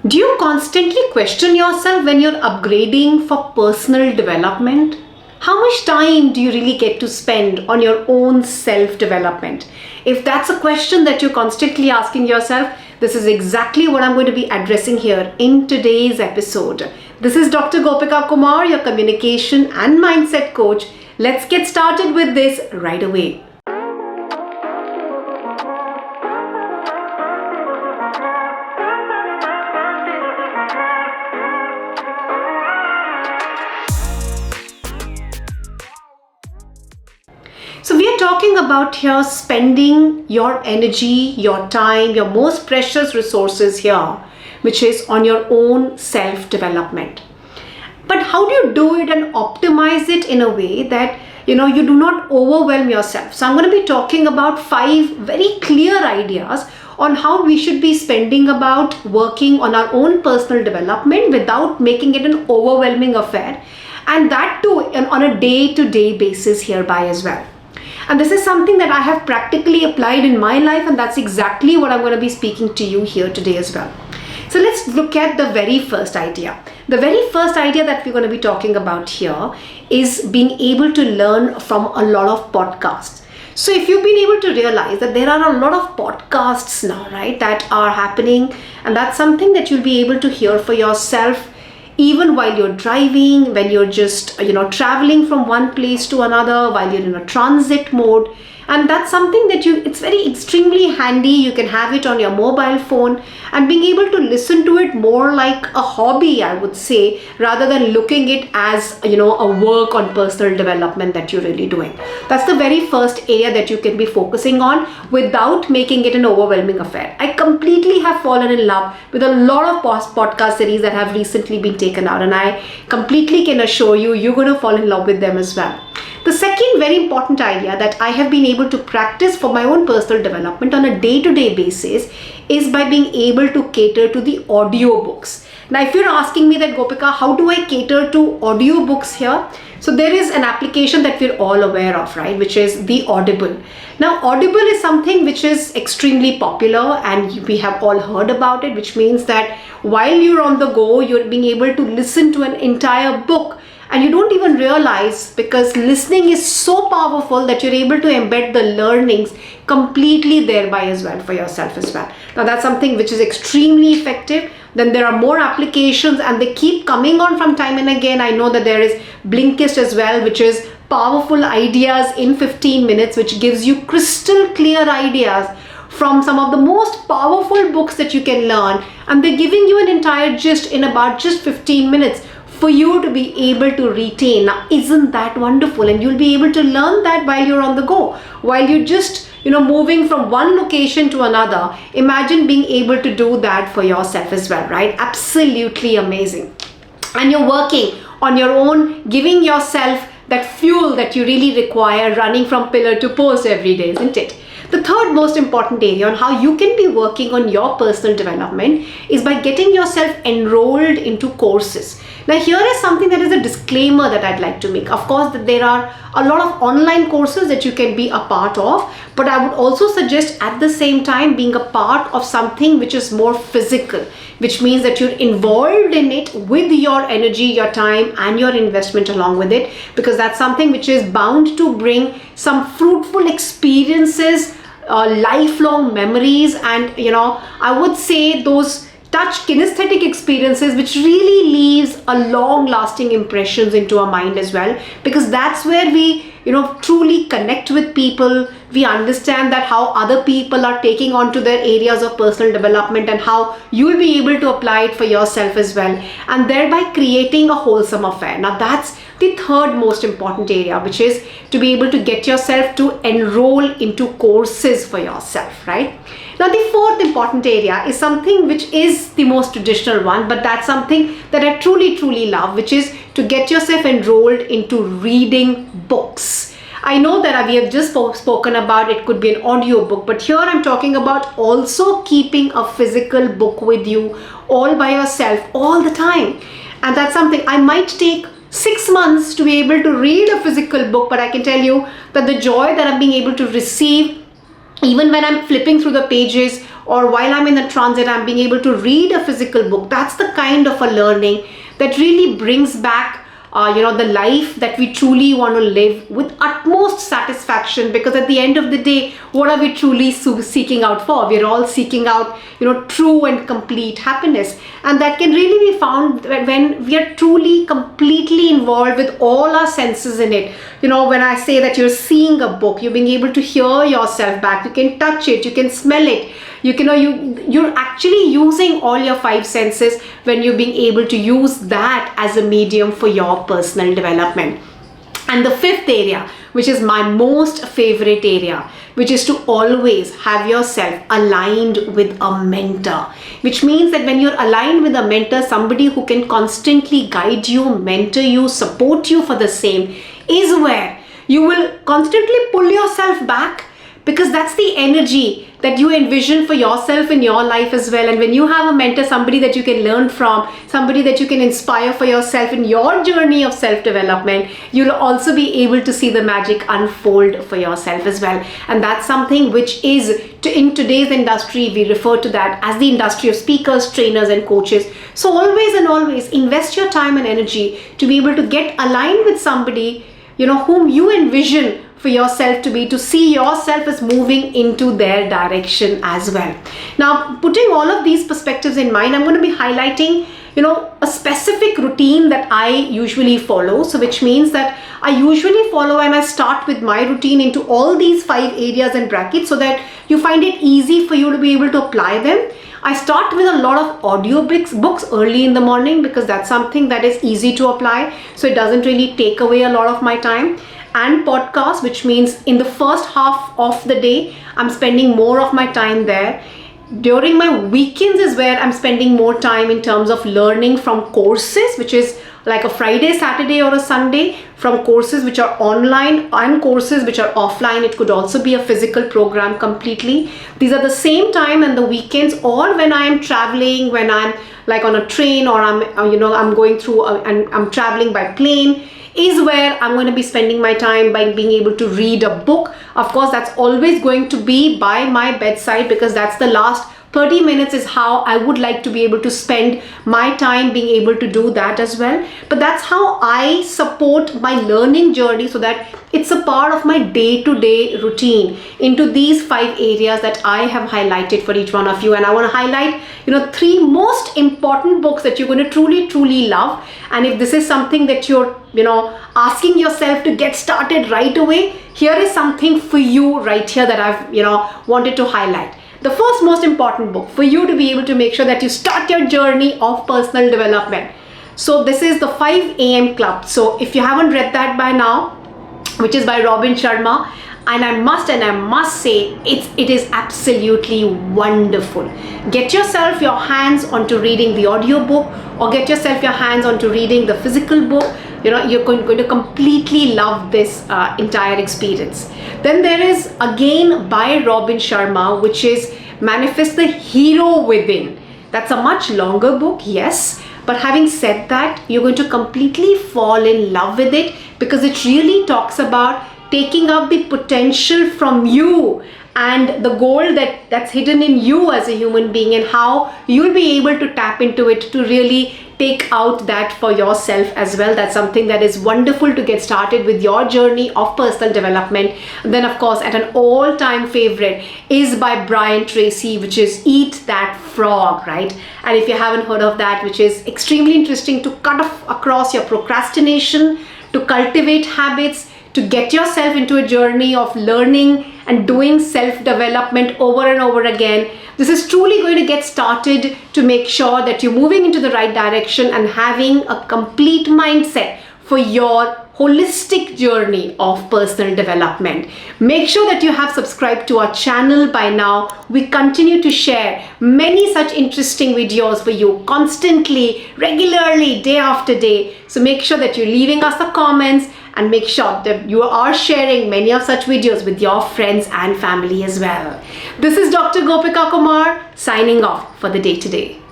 Do you constantly question yourself when you're upgrading for personal development? How much time do you really get to spend on your own self-development? If that's a question that you're constantly asking yourself, this is exactly what I'm going to be addressing here in today's episode. This is Dr. Gopika your communication and mindset coach. Let's get started with this right away. So we are talking about here spending your energy, your time, your most precious resources here, which is on your own self-development. But how do you do it and optimize it in a way that you do not overwhelm yourself? So I'm going to be talking about 5 very clear ideas on how we should be spending about working on our own personal development without making it an overwhelming affair, and that too on a day-to-day basis hereby as well. And this is something that I have practically applied in my life, and that's exactly what I'm going to be speaking to you here today as well. So let's look at the very first idea. The very first idea that we're going to be talking about here is being able to learn from a lot of podcasts. So if you've been able to realize that there are a lot of podcasts now, right, that are happening, and that's something that you'll be able to hear for yourself even while you're driving, when you're just traveling from one place to another, while you're in a transit mode. And that's something that it's very extremely handy. You can have it on your mobile phone and being able to listen to it more like a hobby, I would say, rather than looking it as a work on personal development that you're really doing. That's the very first area that you can be focusing on without making it an overwhelming affair. I completely have fallen in love with a lot of podcast series that have recently been taken out, and I completely can assure you, you're going to fall in love with them as well. The second very important idea that I have been able to practice for my own personal development on a day-to-day basis is by being able to cater to the audiobooks. Now, if you're asking me that, Gopika, how do I cater to audiobooks here? So there is an application that we're all aware of, right, which is the Audible. Now, Audible is something which is extremely popular and we have all heard about it, which means that while you're on the go, you're being able to listen to an entire book. And you don't even realize, because listening is so powerful that you're able to embed the learnings completely thereby as well for yourself as well. Now that's something which is extremely effective. Then there are more applications and they keep coming on from time and again. I know that there is Blinkist as well, which is powerful ideas in 15 minutes, which gives you crystal clear ideas from some of the most powerful books that you can learn. And they're giving you an entire gist in about just 15 minutes. For you to be able to retain. Now, isn't that wonderful? And you'll be able to learn that while you're on the go, while you're just moving from one location to another. Imagine being able to do that for yourself as well, right? Absolutely amazing. And you're working on your own, giving yourself that fuel that you really require, running from pillar to post every day, isn't it? The third most important area on how you can be working on your personal development is by getting yourself enrolled into courses. Now here is something that is a disclaimer that I'd like to make. Of course, that there are a lot of online courses that you can be a part of, but I would also suggest at the same time being a part of something which is more physical, which means that you're involved in it with your energy, your time, and your investment along with it, because that's something which is bound to bring some fruitful experiences, lifelong memories, and I would say those touch kinesthetic experiences which really leaves a long lasting impressions into our mind as well, because that's where we truly connect with people. We understand that how other people are taking on to their areas of personal development and how you will be able to apply it for yourself as well, and thereby creating a wholesome affair. Now that's the third most important area, which is to be able to get yourself to enroll into courses for yourself, right? Now the fourth important area is something which is the most traditional one, but that's something that I truly love, which is to get yourself enrolled into reading books. I know that we have just spoken about it could be an audiobook, but here I'm talking about also keeping a physical book with you all by yourself all the time. And that's something I might take 6 months to be able to read a physical book, but I can tell you that the joy that I'm being able to receive even when I'm flipping through the pages or while I'm in the transit, I'm being able to read a physical book. That's the kind of a learning that really brings back the life that we truly want to live with utmost satisfaction, because at the end of the day, what are we truly seeking out for? We're all seeking out true and complete happiness, and that can really be found when we are truly completely involved with all our senses in it. When I say that you're seeing a book, you're being able to hear yourself back, you can touch it, you can smell it, you're actually using all your five senses when you're being able to use that as a medium for your personal development. And the fifth area, which is my most favorite area, which is to always have yourself aligned with a mentor, which means that when you're aligned with a mentor, somebody who can constantly guide you, mentor you, support you for the same, is where you will constantly pull yourself back, because that's the energy that you envision for yourself in your life as well. And when you have a mentor, somebody that you can learn from, somebody that you can inspire for yourself in your journey of self-development, you'll also be able to see the magic unfold for yourself as well. And that's something which is, in today's industry, we refer to that as the industry of speakers, trainers, and coaches. So always and always invest your time and energy to be able to get aligned with somebody, whom you envision for yourself to be, to see yourself as moving into their direction as well. Now, putting all of these perspectives in mind, I'm going to be highlighting, a specific routine that I usually follow. So which means that I usually follow, and I start with my routine into all these 5 areas and brackets so that you find it easy for you to be able to apply them. I start with a lot of audiobooks early in the morning, because that's something that is easy to apply. So it doesn't really take away a lot of my time. And podcasts, which means in the first half of the day, I'm spending more of my time there. During my weekends is where I'm spending more time in terms of learning from courses, which is like a Friday, Saturday, or a Sunday, from courses which are online and courses which are offline. It could also be a physical program completely. These are the same time and the weekends, or when I am traveling, when I'm like on a train, or I'm going through and I'm traveling by plane, is where I'm going to be spending my time by being able to read a book. Of course, that's always going to be by my bedside, because that's the last 30 minutes is how I would like to be able to spend my time being able to do that as well. But that's how I support my learning journey, so that it's a part of my day-to-day routine into these 5 areas that I have highlighted for each one of you. And I want to highlight 3 most important books that you're going to truly love. And if this is something that you're asking yourself to get started right away, here is something for you right here that I've wanted to highlight. The first most important book for you to be able to make sure that you start your journey of personal development. So this is the 5 AM Club. So if you haven't read that by now, which is by Robin Sharma, and I must say it is absolutely wonderful. Get yourself your hands onto reading the audiobook, or get yourself your hands onto reading the physical book. You're going to completely love this entire experience. Then there is again by Robin Sharma, which is Manifest the Hero Within. That's a much longer book, yes. But having said that, you're going to completely fall in love with it, because it really talks about taking out the potential from you and the gold that's hidden in you as a human being, and how you'll be able to tap into it to really take out that for yourself as well. That's something that is wonderful to get started with your journey of personal development. And then of course, at an all-time favorite is by Brian Tracy, which is Eat That Frog, right? And if you haven't heard of that, which is extremely interesting to cut across your procrastination, to cultivate habits, to get yourself into a journey of learning and doing self-development over and over again. This is truly going to get started to make sure that you're moving into the right direction and having a complete mindset for your holistic journey of personal development. Make sure that you have subscribed to our channel by now. We continue to share many such interesting videos for you constantly, regularly, day after day. So make sure that you're leaving us the comments, and make sure that you are sharing many of such videos with your friends and family as well. This is Dr. Gopika Kumar signing off for the day today.